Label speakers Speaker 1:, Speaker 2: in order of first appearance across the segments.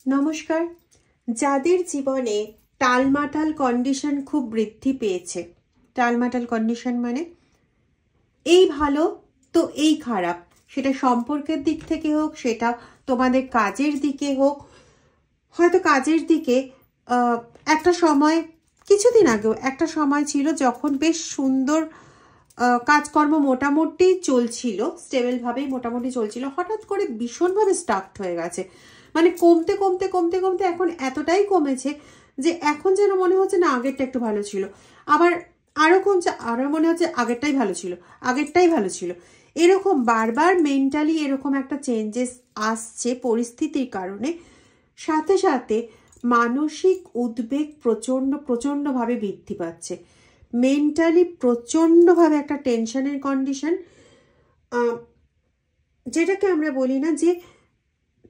Speaker 1: নমস্কার। যাদের জীবনে টালমাটাল কন্ডিশন খুব বৃদ্ধি পেয়েছে, টালমাটাল কন্ডিশন মানে এই ভালো তো এই খারাপ, সেটা সম্পর্কের দিক থেকে হোক, সেটা তোমাদের কাজের দিকে হোক। হয়তো কাজের দিকে একটা সময়, কিছুদিন আগেও একটা সময় ছিল যখন বেশ সুন্দর কাজকর্ম মোটামুটি চলছিল, স্টেবলভাবেই মোটামুটি চলছিল, হঠাৎ করে ভীষণভাবে স্টাক্ট হয়ে গেছে। মানে কমতে কমতে কমতে কমতে এখন এতটাই কমেছে যে এখন যেন মনে হচ্ছে না আগেরটা একটু ভালো ছিল, আবার আরও কমছে, আরও মনে হচ্ছে আগেরটাই ভালো ছিল, আগেরটাই ভালো ছিল। এরকম বারবার মেন্টালি এরকম একটা চেঞ্জেস আসছে পরিস্থিতির কারণে। সাথে সাথে মানসিক উদ্বেগ প্রচণ্ডভাবে বৃদ্ধি পাচ্ছে। মেন্টালি প্রচণ্ডভাবে একটা টেনশনের কন্ডিশন, যেটাকে আমরা বলি না যে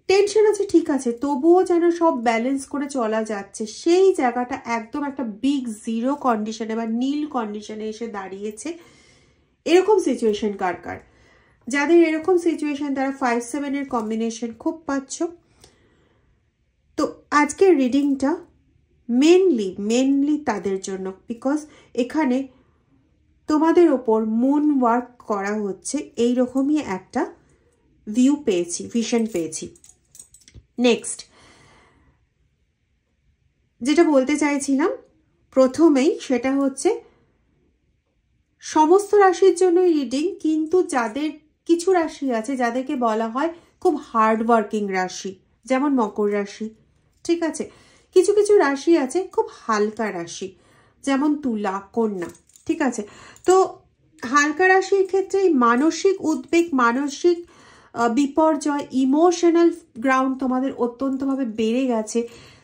Speaker 1: টেনশন আছে ঠিক আছে, তবুও যেন সব ব্যালেন্স করে চলা যাচ্ছে, সেই জায়গাটা একদম একটা বিগ জিরো কন্ডিশনে বা নীল কন্ডিশনে এসে দাঁড়িয়েছে। এরকম সিচুয়েশন কার কার, যাদের এরকম সিচুয়েশন তারা 5-7-এর কম্বিনেশন খুব পাচ্ছ। তো আজকের রিডিংটা মেনলি তাদের জন্য, বিকজ এখানে তোমাদের ওপর মুন ওয়ার্ক করা হচ্ছে, এইরকমই একটা ভিউ পেয়েছি, ভিশন পেয়েছি। নেক্সট যেটা বলতে চাইছিলাম প্রথমেই, সেটা হচ্ছে সমস্ত রাশির জন্য রিডিং, কিন্তু যাদের কিছু রাশি আছে যাদেরকে বলা হয় খুব হার্ড ওয়ার্কিং রাশি, যেমন মকর রাশি, ঠিক আছে। কিছু কিছু রাশি আছে খুব হালকা রাশি, যেমন তুলা, কন্যা, ঠিক আছে। তো হালকা রাশির ক্ষেত্রে মানসিক উদ্বেগ, মানসিক বিপর্যয়, ইমোশনাল গ্রাউন্ড তোমাদের অত্যন্তভাবে বেড়ে গেছে।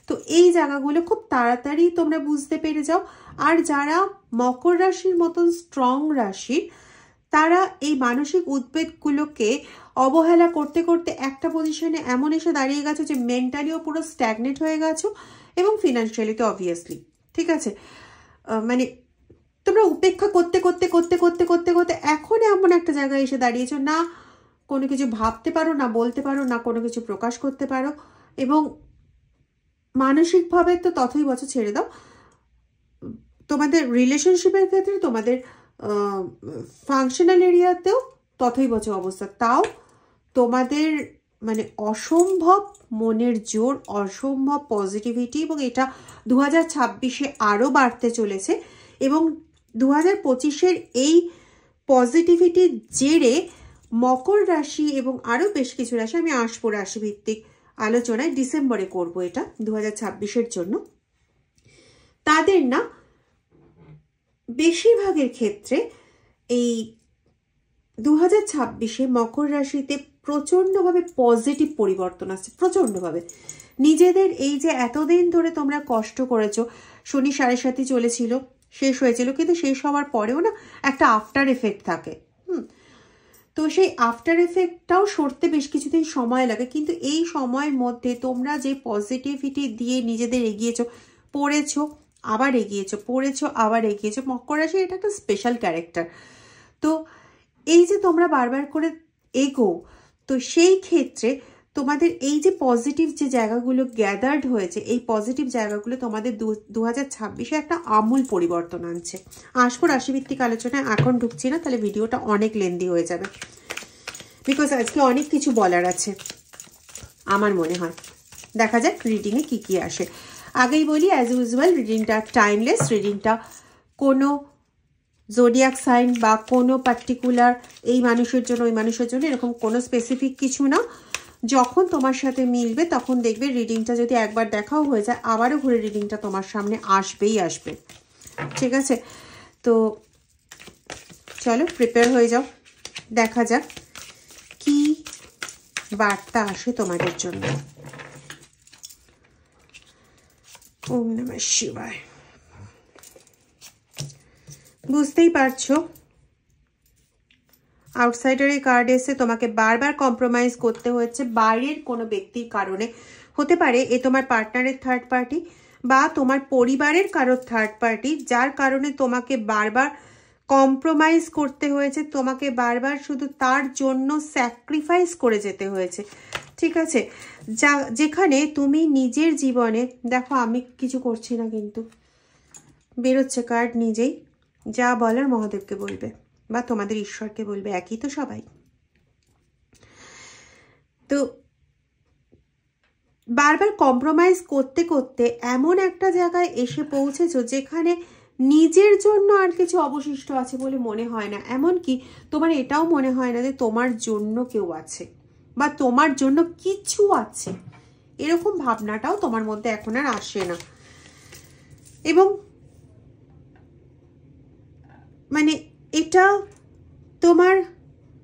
Speaker 1: তো এই জায়গাগুলো খুব তাড়াতাড়ি তোমরা বুঝতে পেরে যাও। আর যারা মকর রাশির মতন স্ট্রং রাশি, তারা এই মানসিক উদ্বেগগুলোকে অবহেলা করতে করতে একটা পজিশনে এমন এসে দাঁড়িয়ে গেছো যে মেন্টালিও পুরো স্ট্যাগনেট হয়ে গেছো, এবং ফিনান্সিয়ালি তো অবভিয়াসলি, ঠিক আছে। মানে তোমরা উপেক্ষা করতে করতে করতে করতে করতে করতে এখন এমন একটা জায়গায় এসে দাঁড়িয়েছো, না কোনো কিছু ভাবতে পারো, না বলতে পারো, না কোনো কিছু প্রকাশ করতে পারো, এবং মানসিকভাবে তো ততই বছর ছেড়ে দাও। তোমাদের রিলেশনশিপের ক্ষেত্রে, তোমাদের ফাংশনাল এরিয়াতেও ততই বছর অবস্থা। তাও তোমাদের মানে অসম্ভব মনের জোর, অসম্ভব পজিটিভিটি, এবং এটা 2026-এ আরও বাড়তে চলেছে। এবং 2025-এর এই পজিটিভিটির জেরে মকর রাশি এবং আরও বেশ কিছু রাশি, আমি আসবো রাশি ভিত্তিক আলোচনায়, ডিসেম্বরে করব এটা 2026-এর জন্য, তাদের না বেশিরভাগের ক্ষেত্রে এই 2026-এ মকর রাশিতে প্রচণ্ডভাবে পজিটিভ পরিবর্তন আসছে, প্রচণ্ডভাবে। নিজেদের এই যে এতদিন ধরে তোমরা কষ্ট করেছো, শনি 7.5 চলেছিল, শেষ হয়েছিল, কিন্তু শেষ হওয়ার পরেও না একটা আফটার এফেক্ট থাকে। তো সেই আফটার এফেক্টটাও সরতে বেশ কিছুদিন সময় লাগে, কিন্তু এই সময়ের মধ্যে তোমরা যে পজিটিভিটি দিয়ে নিজেদের এগিয়েছো, পড়েছো আবার এগিয়েছো, পড়েছো আবার এগিয়েছো। মকর রাশি এটা একটা স্পেশাল ক্যারেক্টার। তো এই যে তোমরা বারবার করে এগো, তো সেই ক্ষেত্রে তোমাদের এই যে পজিটিভ যে জায়গাগুলো গ্যাদার্ড হয়েছে, এই পজিটিভ জায়গাগুলো তোমাদের 2026-এ একটা আমূল পরিবর্তন আনছে। আসবো রাশিভিত্তিক আলোচনায়, এখন ঢুকছি না, তাহলে ভিডিওটা অনেক লেন্দি হয়ে যাবে, বিকজ আজকে অনেক কিছু বলার আছে আমার মনে হয়। দেখা যাক রিডিংয়ে কি কি আসে। আগেই বলি, অ্যাজ ইউজুয়াল রিডিংটা টাইমলেস, রিডিংটা কোনো জোডিয়াক সাইন বা কোনো পার্টিকুলার এই মানুষের জন্য ওই মানুষের জন্য এরকম কোনো স্পেসিফিক কিছু না। যখন তোমার সাথে মিলবে তখন দেখবে রিডিংটা যদি একবার দেখাও হয়ে যায়, আবারও ঘুরে রিডিংটা তোমার সামনে আসবেই আসবে, ঠিক আছে। তো চলো প্রিপেয়ার হয়ে যাও, দেখা যাক কি বার্তা আসে তোমাদের জন্য। ওম নমঃ শিবায়। বুঝতেই পারছো আউটসাইডারের কার্ড এসে তোমাকে বারবার কম্প্রোমাইজ করতে হচ্ছে বাইরের কোনো ব্যক্তির কারণে। হতে পারে এ তোমার পার্টনারের থার্ড পার্টি, বা তোমার পরিবারের কারোর থার্ড পার্টি, যার কারণে তোমাকে বারবার কম্প্রোমাইজ করতে হয়েছে, তোমাকে বারবার শুধু তার জন্য স্যাক্রিফাইস করে যেতে হয়েছে, ঠিক আছে, যেখানে তুমি নিজের জীবনে, দেখো আমি কিছু করছি না কিন্তু বেরোচ্ছে কার্ড নিজেই, যা বলার মহাদেবকে বলবে বা তোমাদের ঈশ্বরকে বলবে, একই তো সবাই। তো বারবার কম্প্রোমাইজ করতে করতে এমন একটা জায়গায় এসে পৌঁছেছো যেখানে নিজের জন্য আর কিছু অবশিষ্ট আছে বলে মনে হয় না, এমনকি তোমার এটাও মনে হয় না যে তোমার জন্য কেউ আছে বা তোমার জন্য কিছু আছে, এরকম ভাবনাটাও তোমার মধ্যে এখন আর আসে না। এবং মানে এটা তোমার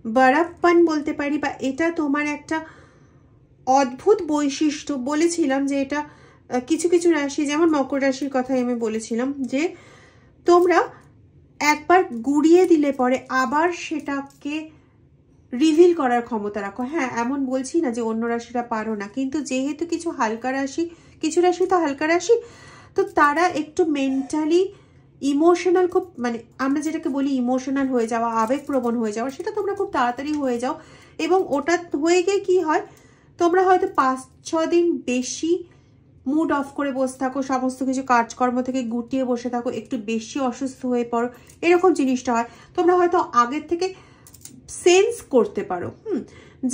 Speaker 1: বড়প্পন বলতে পারি, বা এটা তোমার একটা অদ্ভুত বৈশিষ্ট্য। বলেছিলাম যে এটা কিছু কিছু রাশি, যেমন মকর রাশির কথাই আমি বলেছিলাম, যে তোমরা একবার গুড়িয়ে দিলে পরে আবার সেটাকে রিভিল করার ক্ষমতা রাখো। হ্যাঁ, এমন বলছি না যে অন্য রাশিরা পারো না, কিন্তু যেহেতু কিছু হালকা রাশি, কিছু রাশি তো হালকা রাশি, তো তারা একটু মেন্টালি ইমোশনাল, খুব মানে আমরা যেটাকে বলি ইমোশনাল হয়ে যাওয়া, আবেগপ্রবণ হয়ে যাওয়া, সেটা তোমরা খুব তাড়াতাড়ি হয়ে যাও। এবং ওটা হয়ে গিয়ে কি হয়, তোমরা হয়তো 5-6 দিন বেশি মুড অফ করে বসে থাকো, সমস্ত কিছু কাজকর্ম থেকে গুটিয়ে বসে থাকো, একটু বেশি অসুস্থ হয়ে পড়ো, এরকম জিনিসটা হয়। তোমরা হয়তো আগের থেকে সেন্স করতে পারো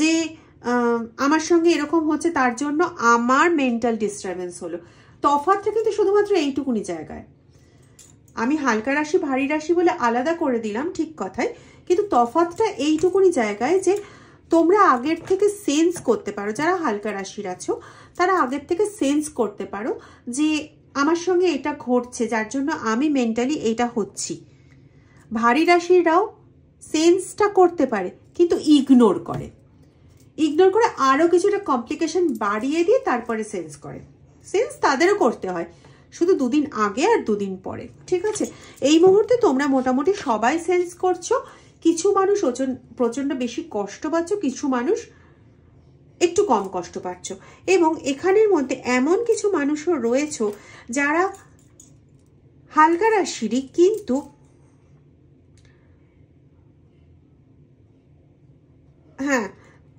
Speaker 1: যে আমার সঙ্গে এরকম হচ্ছে, তার জন্য আমার মেন্টাল ডিস্টারবেন্স হলো। তফাৎটা কিন্তু শুধুমাত্র এইটুকুনি জায়গায়। আমি হালকা রাশি ভারী রাশি বলে আলাদা করে দিলাম, ঠিক কথাই, কিন্তু তফাৎটা এইটুকুনি জায়গায় যে তোমরা আগের থেকে সেন্স করতে পারো, যারা হালকা রাশির আছো তারা আগের থেকে সেন্স করতে পারো যে আমার সঙ্গে এটা ঘটছে, যার জন্য আমি মেন্টালি এটা হচ্ছি। ভারী রাশিরাও সেন্সটা করতে পারে, কিন্তু ইগনোর করে আরও কিছুটা কমপ্লিকেশন বাড়িয়ে দিয়ে তারপরে সেন্স করে। সেন্স তাদেরও করতে হয়, শুধু 2 দিন আগে আর 2 দিন পরে, ঠিক আছে। এই মুহূর্তে তোমরা মোটামুটি সবাই সেন্স করছো। কিছু মানুষ প্রচন্ড বেশি কষ্ট পাচ্ছ, কিছু মানুষ একটু কম কষ্ট পাচ্ছ। এবং এখানের মধ্যে এমন কিছু মানুষও রয়েছে যারা হালকা রাশিরই, কিন্তু হ্যাঁ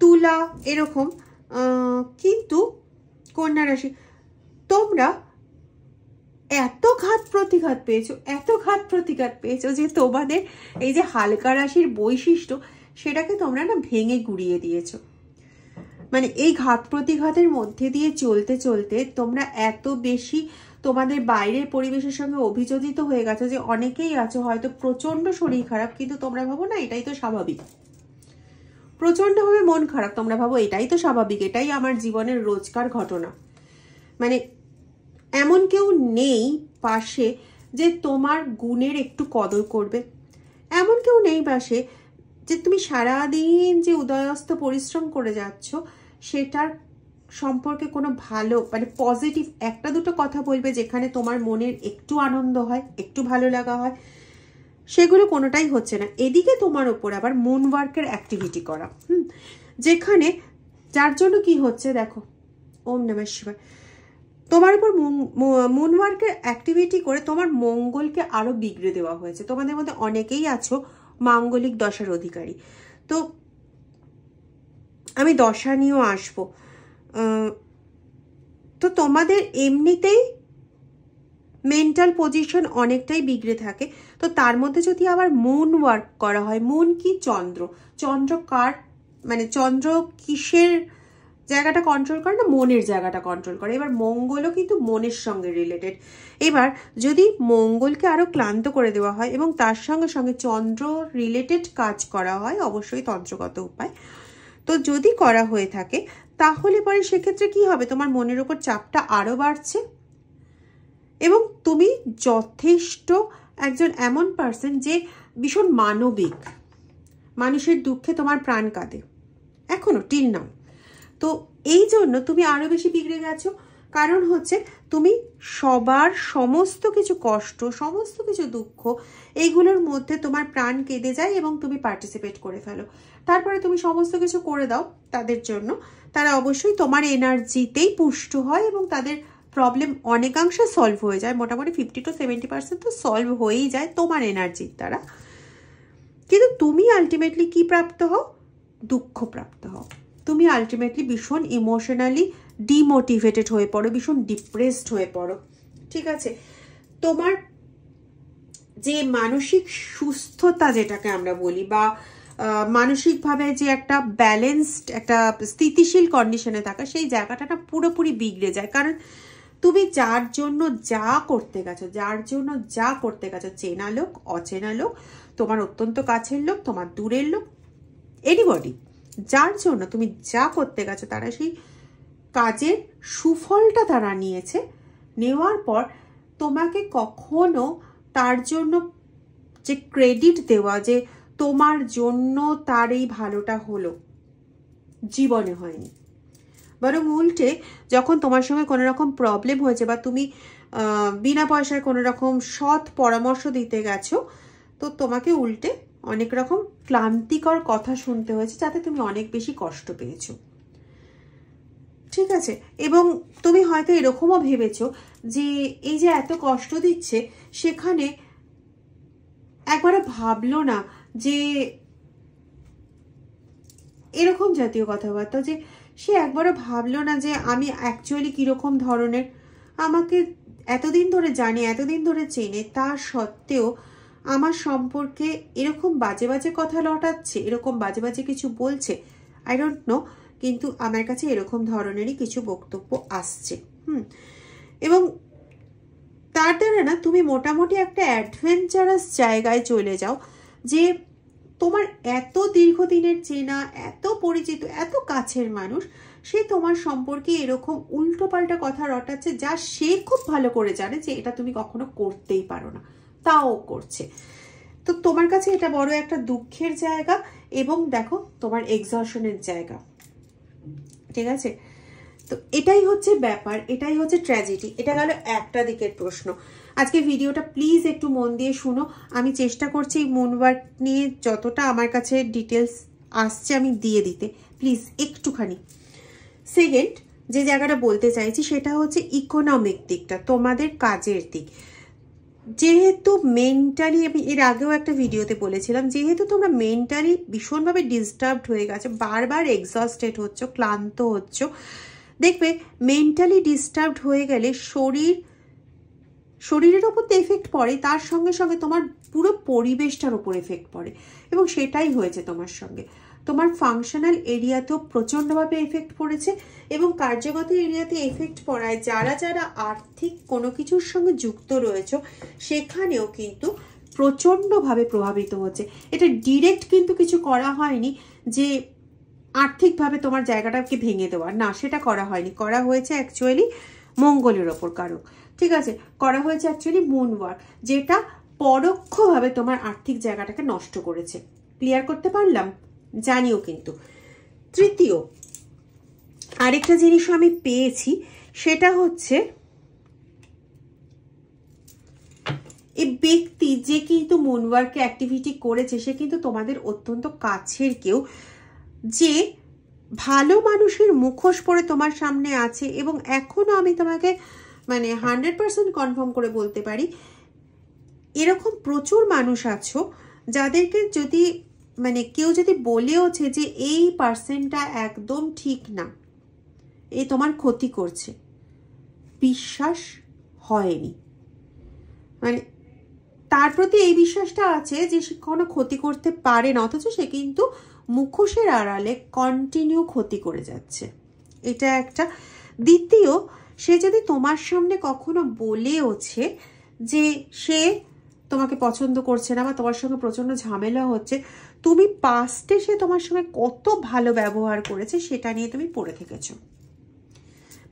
Speaker 1: তুলা এরকম, কিন্তু কন্যা রাশি তোমরা এত ঘাত প্রতিঘাত পেয়েছো যে তোমাদের এই যে হালকা রাশির বৈশিষ্ট্য, সেটাকে তোমরা না ভেঙে গুড়িয়ে দিয়েছো। মানে এই ঘাত প্রতিঘাতের মধ্যে দিয়ে চলতে চলতে তোমরা এত বেশি তোমাদের বাইরের পরিবেশের সঙ্গে অভিযোজিত হয়ে গেছো যে অনেকেই আছো হয়তো প্রচন্ড শরীর খারাপ, কিন্তু তোমরা ভাবো না এটাই তো স্বাভাবিক। প্রচন্ডভাবে মন খারাপ, তোমরা ভাবো এটাই তো স্বাভাবিক, এটাই আমার জীবনের রোজকার ঘটনা। মানে এমন কেউ নেই পাশে যে তোমার গুণের একটু কদর করবে, এমন কেউ নেই পাশে যে তুমি সারাদিন যে উদয়স্ত পরিশ্রম করে যাচ্ছ সেটার সম্পর্কে কোনো ভালো মানে পজিটিভ একটা দুটো কথা বলবে, যেখানে তোমার মনের একটু আনন্দ হয়, একটু ভালো লাগা হয়, সেগুলো কোনোটাই হচ্ছে না। এদিকে তোমার ওপর আবার মুন ওয়ার্কের অ্যাক্টিভিটি করা, যেখানে যার জন্য কি হচ্ছে দেখো, ওম নমঃ শিবায়, তোমার উপর মুন ওয়ার্কের অ্যাক্টিভিটি করে তোমার মঙ্গলকে আরো বিগড়ে দেওয়া হয়েছে। তোমাদের মধ্যে অনেকেই আছো মাঙ্গলিক দশার অধিকারী, তো আমি দশা নিয়েও আসবো। তো তোমাদের এমনিতেই মেন্টাল পজিশন অনেকটাই বিগড়ে থাকে, তো তার মধ্যে যদি আবার মুন ওয়ার্ক করা হয়, মুন কি চন্দ্র কার মানে চন্দ্র কিসের জায়গাটা কন্ট্রোল করে না, মনের জায়গাটা কন্ট্রোল করে। এবার মঙ্গলও কিন্তু মনের সঙ্গে রিলেটেড। এবার যদি মঙ্গলকে আরো ক্লান্ত করে দেওয়া হয় এবং তার সঙ্গে সঙ্গে চন্দ্র রিলেটেড কাজ করা হয়, অবশ্যই তন্ত্রগত উপায়, তো যদি করা হয়ে থাকে তাহলে পরে সেক্ষেত্রে কি হবে, তোমার মনের উপর চাপটা আরো বাড়ছে এবং তুমি যথেষ্ট একজন এমন পার্সন যে ভীষণ মানবিক, মানুষের দুঃখে তোমার প্রাণ কাঁদে এখনো টিল নাও। তো এই জন্য তুমি আরো বেশি বিগড়ে গেছো, কারণ হচ্ছে তুমি সবার সমস্ত কিছু কষ্ট, সমস্ত কিছু দুঃখ, এইগুলোর মধ্যে তোমার প্রাণ কেঁদে যায় এবং তুমি পার্টিসিপেট করে ফেলো। তারপরে তুমি সমস্ত কিছু করে দাও তাদের জন্য, তারা অবশ্যই তোমার এনার্জিতেই পুষ্ট হয় এবং তাদের প্রবলেম অনেকাংশে সলভ হয়ে যায়, মোটামুটি 50 to 70% তো সলভ হয়েই যায় তোমার এনার্জির দ্বারা। কিন্তু তুমি আলটিমেটলি কি প্রাপ্ত হও, দুঃখ প্রাপ্ত হও। তুমি আলটিমেটলি ভীষণ ইমোশনালি ডিমোটিভেটেড হয়ে পড়ো, ভীষণ ডিপ্রেসড হয়ে পড়ো। ঠিক আছে, তোমার যে মানসিক সুস্থতা যেটাকে আমরা বলি, বা মানসিকভাবে যে একটা ব্যালেন্সড, একটা স্থিতিশীল কন্ডিশনে থাকা, সেই জায়গাটা না পুরোপুরি বিগড়ে যায়। কারণ তুমি যার জন্য যা করতে গেছো, চেনা লোক, অচেনা লোক, তোমার অত্যন্ত কাছের লোক, তোমার দূরের লোক, এনিবডি, যার জন্য তুমি যা করতে গেছো, তারা সেই কাজের সুফলটা তারা নিয়েছে। নেওয়ার পর তোমাকে কখনো তার জন্য যে ক্রেডিট দেওয়া, যে তোমার জন্য তার এই ভালোটা হলো, জীবনে হয়নি। বরং উল্টে যখন তোমার সঙ্গে কোনো রকম প্রবলেম হয়েছে, বা তুমি বিনা পয়সায় কোনো রকম সৎ পরামর্শ দিতে গেছো, তো তোমাকে উল্টে অনেক রকম ক্লান্তিকর কথা শুনতে হয়েছে, যাতে তুমি অনেক বেশি কষ্ট পেয়েছো। ঠিক আছে, এবং তুমি হয়তো এরকমও ভেবেছো যে এই যে এত কষ্ট দিচ্ছে, সেখানে একবারও ভাবলো না যে এরকম জাতীয় কথাবার্তা, যে সে একবারও ভাবলো না যে আমি অ্যাকচুয়ালি কিরকম ধরনের, আমাকে এতদিন ধরে জানে, এতদিন ধরে চেনে, তা সত্ত্বেও আমার সম্পর্কে এরকম বাজে বাজে কথা লটাচ্ছে, এরকম বাজে বাজে কিছু বলছে। আই ডোন্ট নো, কিন্তু আমার কাছে এরকম ধরনেরই কিছু বক্তব্য আসছে। এবং তার দ্বারা না তুমি মোটামুটি একটা অ্যাডভেঞ্চারাস জায়গায় চলে যাও, যে তোমার এত দীর্ঘদিনের চেনা, এত পরিচিত, এত কাছের মানুষ, সে তোমার সম্পর্কে এরকম উল্টোপাল্টা কথা রটাচ্ছে, যা সে খুব ভালো করে জানে যে এটা তুমি কখনো করতেই পারো না, তাও করছে। তো তোমার কাছে এটা বড় একটা দুঃখের জায়গা, এবং দেখো তোমার এক্সশনের জায়গা। ঠিক আছে, তো এটাই হচ্ছে ব্যাপার, এটাই হচ্ছে ট্র্যাজেডি। এটা গেল একটা দিকের প্রশ্ন। আজকে ভিডিওটা প্লিজ একটু মন দিয়ে শুনো। আমি চেষ্টা করছি এই মুনওয়ার্ক নিয়ে যতটা আমার কাছে ডিটেলস আসছে আমি দিয়ে দিতে, প্লিজ একটুখানি। সেকেন্ড যে জায়গাটা বলতে চাইছি সেটা হচ্ছে ইকোনমিক দিকটা, তোমাদের কাজের দিক। যেহেতু মেন্টালি, আমি এর আগেও একটা ভিডিওতে বলেছিলাম, যেহেতু তোমরা মেন্টালি ভীষণভাবে ডিস্টার্বড হয়ে গেছো, বারবার এক্সস্টেড হচ্ছ, ক্লান্ত হচ্ছ, দেখবে মেন্টালি ডিস্টার্বড হয়ে গেলে শরীরের ওপর তো এফেক্ট পড়ে, তার সঙ্গে সঙ্গে তোমার পুরো পরিবেশটার ওপর এফেক্ট পড়ে, এবং সেটাই হয়েছে তোমার সঙ্গে। তোমার ফাংশনাল এরিয়াতেও প্রচণ্ডভাবে এফেক্ট পড়েছে, এবং কার্যগত এরিয়াতে এফেক্ট পড়ায় যারা যারা আর্থিক কোনো কিছুর সঙ্গে যুক্ত রয়েছে, সেখানেও কিন্তু প্রচণ্ডভাবে প্রভাবিত হচ্ছে। এটা ডিরেক্ট কিন্তু কিছু করা হয়নি যে আর্থিকভাবে তোমার জায়গাটাকে ভেঙে দেওয়া, না, সেটা করা হয়নি। করা হয়েছে অ্যাকচুয়ালি মঙ্গলের ওপর কারক। ঠিক আছে, করা হয়েছে অ্যাকচুয়ালি মুনওয়ার্ক, যেটা পরোক্ষভাবে তোমার আর্থিক জায়গাটাকে নষ্ট করেছে। ক্লিয়ার করতে পারলাম? জানিও কিন্তু। তৃতীয় আরেকটা জিনিসও আমি পেয়েছি, সেটা হচ্ছে এই ব্যক্তি যে কিন্তু মুনওয়ার্কে অ্যাক্টিভিটি করেছে, সে কিন্তু তোমাদের অত্যন্ত কাছের কেউ, যে ভালো মানুষের মুখোশ পরে তোমার সামনে আছে। এবং এখনো আমি তোমাকে 100% কনফার্ম করে বলতে পারি, এরকম প্রচুর মানুষ আছো যাদেরকে যদি কেউ যদি বলেওছে যে এই পার্সনটা একদম ঠিক না, এ তোমার ক্ষতি করছে, বিশ্বাস হয়নি। তার প্রতি এই বিশ্বাসটা আছে যে সে কোনো ক্ষতি করতে পারে না, অথচ সে কিন্তু মুখোশের আড়ালে কন্টিনিউ ক্ষতি করে যাচ্ছে। এটা একটা। দ্বিতীয়, সে যদি তোমার সামনে কখনো বলেওছে যে সে তোমাকে পছন্দ করছে না, বা তোমার সঙ্গে প্রচন্ড ঝামেলা হচ্ছে, তুমি পাস্টে সে তোমার সঙ্গে কত ভালো ব্যবহার করেছে সেটা নিয়ে তুমি পড়ে থেকেছো।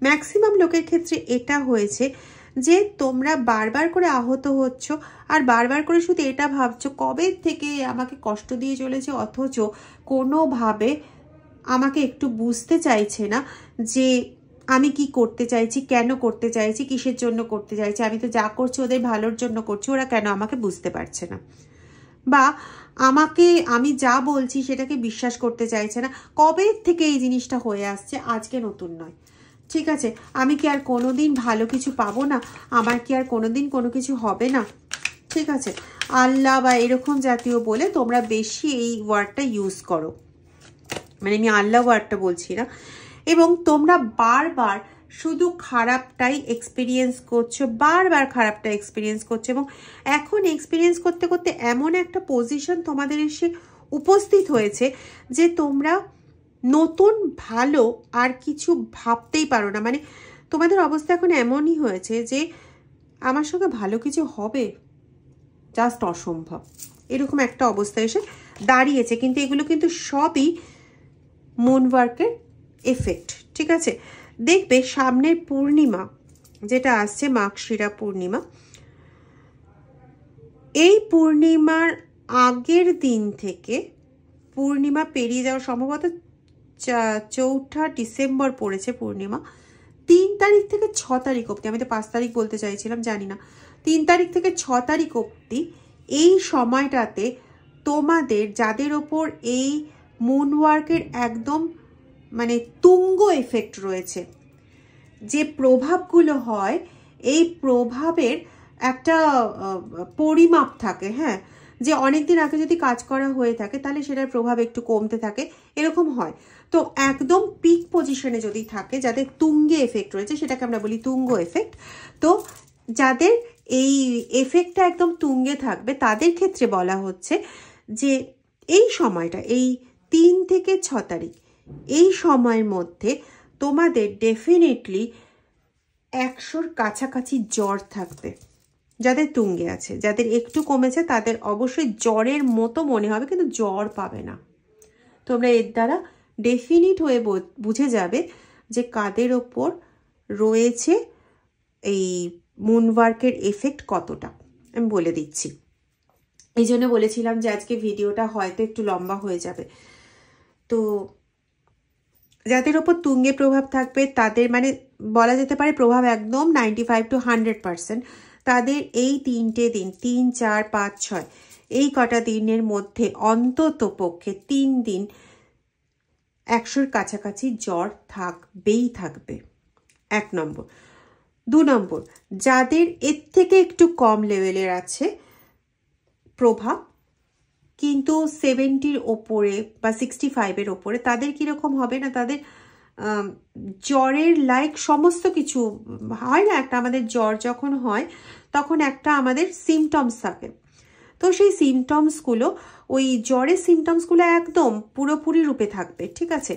Speaker 1: ম্যাক্সিমাম লোকের ক্ষেত্রে এটা হয়েছে যে তোমরা বারবার করে আহত হচ্ছ, আর বারবার করে শুধু এটা ভাবছো কবে থেকে আমাকে কষ্ট দিয়ে চলেছে, অথচ কোনোভাবে আমাকে একটু বুঝতে চাইছে না যে আমি কি করতে চাইছি, কেন করতে চাইছি, কিসের জন্য করতে চাইছি। আমি তো যা করছি ওদের ভালোর জন্য করছি, ওরা কেন আমাকে বুঝতে পারছে না, বা আমি যা বলছি সেটাকে বিশ্বাস করতে চাইছে না। কবে থেকে এই জিনিসটা হয়ে আসছে, আজকে নতুন নয়। ঠিক আছে, আমি কি আর কোনোদিন ভালো কিছু পাবো না, আমার কি আর কোনোদিন কোনো কিছু হবে না, ঠিক আছে, আল্লাহ বা এরকম জাতীয় বলে তোমরা বেশি এই ওয়ার্ডটা ইউজ করো। মানে আমি আল্লাহ ওয়ার্ডটা বলছি না, এবং তোমরা বারবার শুধু খারাপটাই এক্সপিরিয়েন্স করছো, বারবার খারাপটা এক্সপিরিয়েন্স করছো, এবং এখন এক্সপিরিয়েন্স করতে করতে এমন একটা পজিশন তোমাদের এসে উপস্থিত হয়েছে যে তোমরা নতুন ভালো আর কিছু ভাবতেই পারো না। মানে তোমাদের অবস্থা এখন এমনই হয়েছে যে আমার সঙ্গে ভালো কিছু হবে জাস্ট অসম্ভব, এরকম একটা অবস্থা এসে দাঁড়িয়েছে। কিন্তু এগুলো কিন্তু সবই মুন ওয়ার্কের এফেক্ট, ঠিক আছে? দেখবে সামনের পূর্ণিমা যেটা আসছে, মাঘশিরা পূর্ণিমা, এই পূর্ণিমার আগের দিন থেকে, পূর্ণিমা পেরিয়ে যাওয়া সম্ভবত 4 ডিসেম্বর পড়েছে পূর্ণিমা, 3 তারিখ থেকে 6 তারিখ অবধি, আমি তো 5 তারিখ বলতে চাইছিলাম, জানি না, 3 তারিখ থেকে 6 তারিখ অবধি এই সময়টাতে তোমাদের যাদের ওপর এই মুন ওয়ার্কের একদম মানে তুঙ্গ এফেক্ট রয়েছে, যে প্রভাবগুলো হয় এই প্রভাবের একটা পরিমাপ থাকে, হ্যাঁ, যে অনেকদিন আগে যদি কাজ করা হয়ে থাকে তাহলে সেটার প্রভাব একটু কমতে থাকে, এরকম হয়। তো একদম পিক পজিশনে যদি থাকে, যাদের তুঙ্গে এফেক্ট রয়েছে, সেটাকে আমরা বলি তুঙ্গ এফেক্ট। তো যাদের এই এফেক্টটা একদম তুঙ্গে থাকবে তাদের ক্ষেত্রে বলা হচ্ছে যে এই সময়টা, এই 3 থেকে 6 তারিখ, এই সময়ের মধ্যে তোমাদের ডেফিনেটলি 100-র কাছাকাছি জ্বর থাকবে। যাদের তুঙ্গে আছে, যাদের একটু কমেছে তাদের অবশ্যই জ্বরের মতো মনে হবে, কিন্তু জ্বর পাবে না। তোমরা এর দ্বারা ডেফিনিট হয়ে বুঝে যাবে যে কাদের ওপর রয়েছে এই মুন ওয়ার্কের এফেক্ট কতটা। আমি বলে দিচ্ছি, এই জন্য বলেছিলাম যে আজকে ভিডিওটা হয়তো একটু লম্বা হয়ে যাবে। তো যাদের ওপর তুঙ্গে প্রভাব থাকবে তাদের, মানে বলা যেতে পারে প্রভাব একদম 95 to 100%, তাদের এই 3টে দিন, 3, 4, 5, 6 এই কটা দিনের মধ্যে অন্তত পক্ষে 3 দিন 100-র কাছাকাছি জ্বর থাকবেই থাকবে, 1 নম্বর। 2 নম্বর, যাদের এর থেকে একটু কম লেভেলের আছে প্রভাব, কিন্তু 70-র ওপরে বা 65-এর ওপরে, তাদের কীরকম হবে না, তাদের জ্বরের লাইক সমস্ত কিছু হয় না, একটা আমাদের জ্বর যখন হয় তখন একটা আমাদের সিমটমস থাকে, তো সেই সিমটমসগুলো, ওই জ্বরের সিমটমসগুলো একদম পুরোপুরি রূপে থাকবে, ঠিক আছে,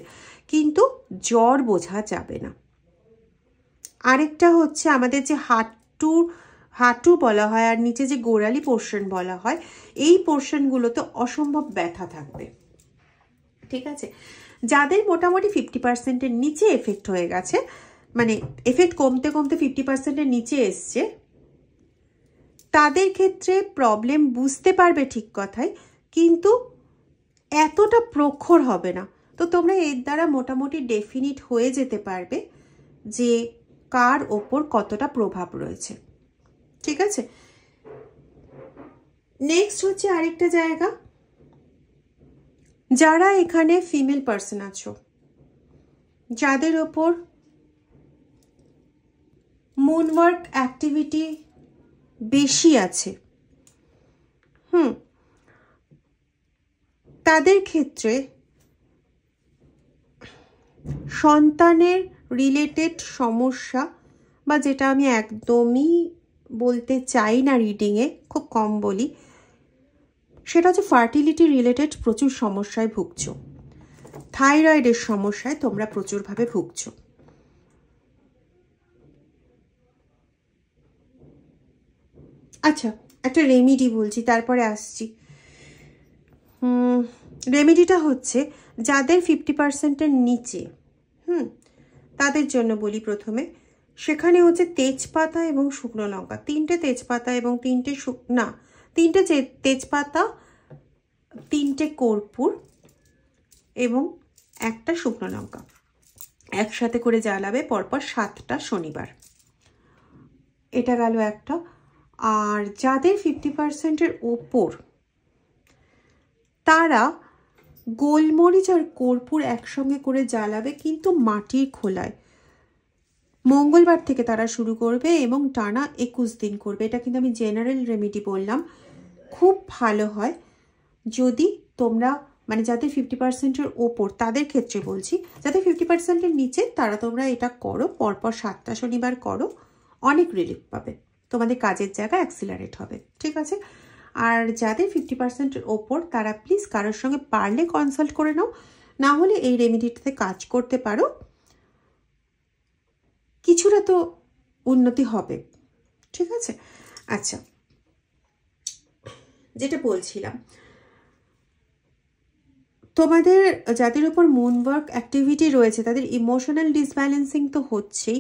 Speaker 1: কিন্তু জ্বর বোঝা যাবে না। আরেকটা হচ্ছে আমাদের যে হাঁটু বলা হয় আর নিচে যে গোড়ালি পোর্শন বলা হয়, এই পোর্শনগুলোতে অসম্ভব ব্যথা থাকবে, ঠিক আছে। যাদের মোটামুটি 50%-এর নিচে এফেক্ট হয়ে গেছে, মানে এফেক্ট কমতে কমতে 50%-এর নিচে এসছে, তাদের ক্ষেত্রে প্রবলেম বুঝতে পারবে ঠিক কথাই, কিন্তু এতটা প্রখর হবে না। তো তোমরা এর দ্বারা মোটামুটি ডেফিনিট হয়ে যেতে পারবে যে কার ওপর কতটা প্রভাব রয়েছে, ঠিক আছে। নেক্সট হচ্ছে আরেকটা জায়গা, যারা এখানে ফিমেল পার্সন আছো, যাদের ওপর মুন ওয়ার্ক অ্যাক্টিভিটি বেশি আছে, তাদের ক্ষেত্রে সন্তানের রিলেটেড সমস্যা, বা যেটা আমি একদমই বলতে চাই না রিডিংয়ে, খুব কম বলি, সেটা হচ্ছে ফার্টিলিটি রিলেটেড প্রচুর সমস্যায় ভুগছো, থাইরয়েডের সমস্যায় তোমরা প্রচুরভাবে ভুগছো। আচ্ছা, একটা রেমিডি বলছি, তারপরে আসছি। রেমিডিটা হচ্ছে যাদের 50%-এর নিচে, তাদের জন্য বলি প্রথমে, সেখানে হচ্ছে তেজপাতা এবং শুকনো লঙ্কা, 3টে তেজপাতা এবং 3টে তেজপাতা, 3টে কর্পূর এবং 1টা শুকনো লঙ্কা একসাথে করে জ্বালাবে পরপর 7টা শনিবার। এটা গেল একটা। আর যাদের 50%-এর ওপর, তারা গোলমরিচ আর কর্পূর একসঙ্গে করে জ্বালাবে, কিন্তু মাটির খোলায়। মঙ্গলবার থেকে তারা শুরু করবে এবং টানা 21 দিন করবে। এটা কিন্তু আমি জেনারেল রেমেডি বললাম, খুব ভালো হয় যদি তোমরা মানে যাদের 50%-এর ওপর তাদের ক্ষেত্রে বলছি, যাদের 50%-এর নিচে তারা তোমরা এটা করো, পরপর 7টা শনিবার করো, অনেক রিলিফ পাবে, তোমাদের কাজের জায়গা অ্যাক্সিলারেট হবে, ঠিক আছে? আর যাদের 50%-এর ওপর তারা প্লিজ কারোর সঙ্গে পারলে কনসাল্ট করে নাও, না হলে এই রেমেডিটাতে কাজ করতে পারো, কিছুটা তো উন্নতি হবে, ঠিক আছে? আচ্ছা, যেটা বলছিলাম, তোমাদের যাদের উপর মুন ওয়ার্ক অ্যাক্টিভিটি রয়েছে তাদের ইমোশনাল ডিসব্যালেন্সিং তো হচ্ছেই,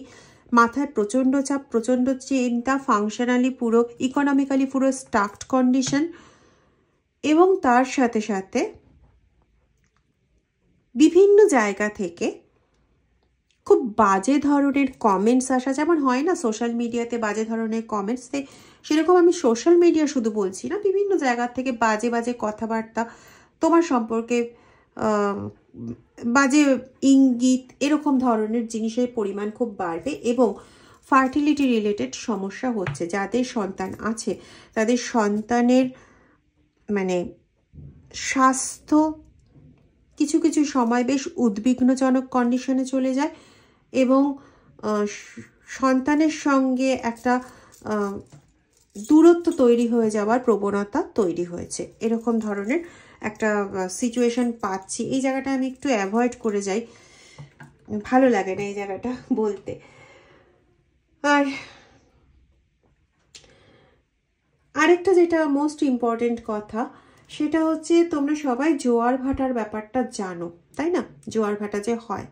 Speaker 1: মাথায় প্রচণ্ড চাপ, প্রচণ্ড চিন্তা, ফাংশনালি পুরো, ইকোনমিক্যালি পুরো স্টাকড কন্ডিশন, এবং তার সাথে সাথে বিভিন্ন জায়গা থেকে খুব বাজে ধরনের কমেন্টস আসা, যেমন হয় না সোশ্যাল মিডিয়াতে বাজে ধরনের কমেন্টস, সেরকম আমি সোশ্যাল মিডিয়া শুধু বলছি না, বিভিন্ন জায়গা থেকে বাজে বাজে কথাবার্তা তোমার সম্পর্কে, বাজে ইঙ্গিত, এরকম ধরনের জিনিসের পরিমাণ খুব বাড়বে। এবং ফার্টিলিটি রিলেটেড সমস্যা হচ্ছে, যাদের সন্তান আছে তাদের সন্তানের মানে স্বাস্থ্য কিছু কিছু সময় বেশ উদ্বিগ্নজনক কন্ডিশনে চলে যায়, এবং সন্তানের সঙ্গে একটা দূরত্ব তৈরি হয়ে যাওয়ার প্রবণতা তৈরি হয়েছে, এরকম ধরনের একটা সিচুয়েশন পাচ্ছি। এই জায়গাটা আমি একটু অ্যাভয়েড করে যাই, ভালো লাগে না এই জায়গাটা বলতে। আর আরেকটা যেটা মোস্ট ইম্পর্টেন্ট কথা, সেটা হচ্ছে তোমরা সবাই জোয়ার ভাটার ব্যাপারটা জানো, তাই না? জোয়ার ভাটা যে হয়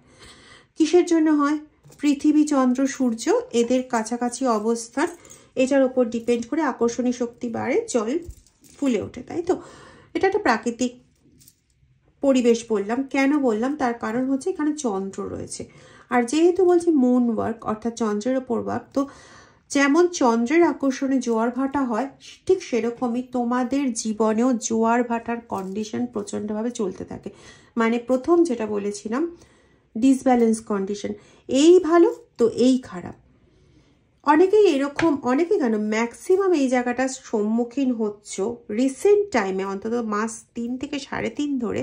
Speaker 1: কিসের জন্য হয়? পৃথিবী, চন্দ্র, সূর্য এদের কাছাকাছি অবস্থান, এটার উপর ডিপেন্ড করে আকর্ষণী শক্তি বাড়ে, জল ফুলে ওঠে, তাই তো? এটা একটা প্রাকৃতিক পরিবেশ বললাম। কেন বললাম? তার কারণ হচ্ছে এখানে চন্দ্র রয়েছে, আর যেহেতু বলছি মুন ওয়ার্ক অর্থাৎ চন্দ্রের ওপর ওয়ার্ক, তো যেমন চন্দ্রের আকর্ষণে জোয়ার ভাটা হয়, ঠিক সেরকমই তোমাদের জীবনেও জোয়ার ভাটার কন্ডিশন প্রচণ্ডভাবে চলতে থাকে। মানে প্রথম যেটা বলেছিলাম ডিসব্যালেন্স কন্ডিশন, এই ভালো তো এই খারাপ। অনেকেই এরকম, অনেকে কেন ম্যাক্সিমাম এই জায়গাটার সম্মুখীন হচ্ছ রিসেন্ট টাইমে, অন্তত মাস 3 থেকে 3.5 ধরে।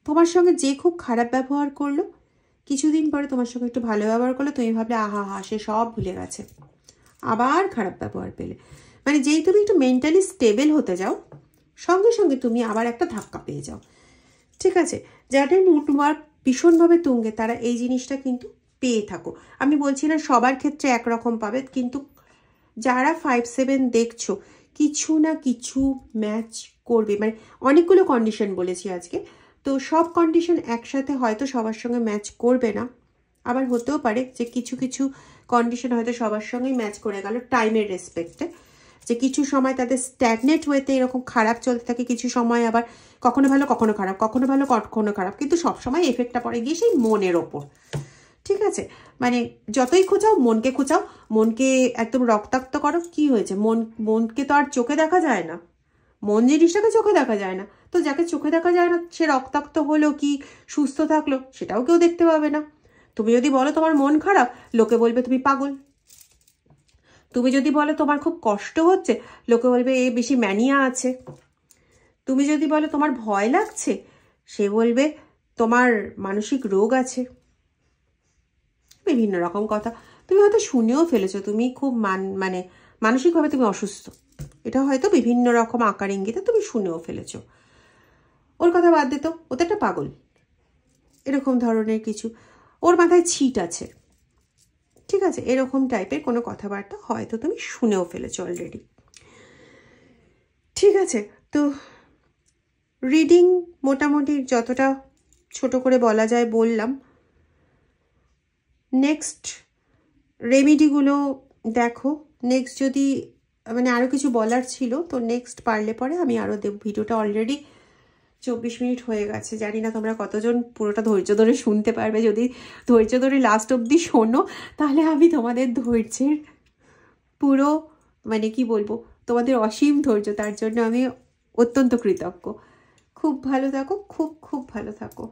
Speaker 1: তোমার সঙ্গে যে খুব খারাপ ব্যবহার করলো, কিছুদিন পরে তোমার সঙ্গে একটু ভালো ব্যবহার করলো, তুমি ভাবলে আহা হা সে সব ভুলে গেছে, আবার খারাপ ব্যবহার পেলে। মানে যেই তুমি একটু মেন্টালি স্টেবল হতে যাও, সঙ্গে সঙ্গে তুমি আবার একটা ধাক্কা পেয়ে যাও, ঠিক আছে? যাদের মুন ওয়ার্ক ভীষণভাবে তুঙ্গে তারা এই জিনিসটা কিন্তু পেয়ে থাকো। আমি বলছি না সবার ক্ষেত্রে একরকম পাবে, কিন্তু যারা 5-7 দেখছো কিছু না কিছু ম্যাচ করবে। মানে অনেকগুলো কন্ডিশন বলেছি আজকে, তো সব কন্ডিশন একসাথে হয়তো সবার সঙ্গে ম্যাচ করবে না, আবার হতেও পারে যে কিছু কিছু কন্ডিশন হয়তো সবার সঙ্গেই ম্যাচ করে গেল টাইমের রেসপেক্টে, যে কিছু সময় তাদের স্ট্যাগনেট ওয়েতে এরকম খারাপ চলতে থাকে, কিছু সময় আবার কখনো ভালো কখনো খারাপ, কখনো ভালো কখনো খারাপ, কিন্তু সবসময় এফেক্টটা পড়ে গিয়ে সেই মনের ওপর, ঠিক আছে? মানে যতই খোঁচাও, মনকে খোঁচাও, মনকে একদম রক্তাক্ত করো, কি হয়েছে? মনকে তো আর চোখে দেখা যায় না, মন জিনিসটাকে চোখে দেখা যায় না, তো যাকে চোখে দেখা যায় না সে রক্তাক্ত হলো কি সুস্থ থাকলো সেটাও কেউ দেখতে পাবে না। তুমি যদি বলো তোমার মন খারাপ, লোকে বলবে তুমি পাগল। তুমি যদি বলো তোমার খুব কষ্ট হচ্ছে, লোকে বলবে এ বেশি ম্যানিয়া আছে। তুমি যদি বলো তোমার ভয় লাগছে, সে বলবে তোমার মানসিক রোগ আছে। বিভিন্ন রকম কথা তুমি হয়তো শুনেও ফেলেছো, তুমি খুব মানে মানসিকভাবে তুমি অসুস্থ, এটা হয়তো বিভিন্ন রকম আকার ইঙ্গিতে তুমি শুনেও ফেলেছো। ওর কথা বাদ দিত, ও তো একটা পাগল, এরকম ধরনের কিছু, ওর মাথায় ছিট আছে, ঠিক আছে? এরকম টাইপের কোনো কথাবার্তা হয়তো তুমি শুনেও ফেলেছো অলরেডি, ঠিক আছে? তো রিডিং মোটামুটি যতটা ছোট করে বলা যায় বললাম। নেক্সট রেমিডিগুলো দেখো, নেক্সট যদি মানে আরও কিছু বলার ছিল তো নেক্সট পারলে পরে আমি আরও দেব। ভিডিওটা অলরেডি 24 মিনিট হয়ে গেছে, জানি না তোমরা কতজন পুরোটা ধৈর্য ধরে শুনতে পারবে। যদি ধৈর্য ধরে লাস্ট অবধি শোনো তাহলে আমি তোমাদের ধৈর্যের পুরো মানে কি বলবো, তোমাদের অসীম ধৈর্য, তার জন্য আমি অত্যন্ত কৃতজ্ঞ। খুব ভালো থাকো, খুব খুব ভালো থাকো।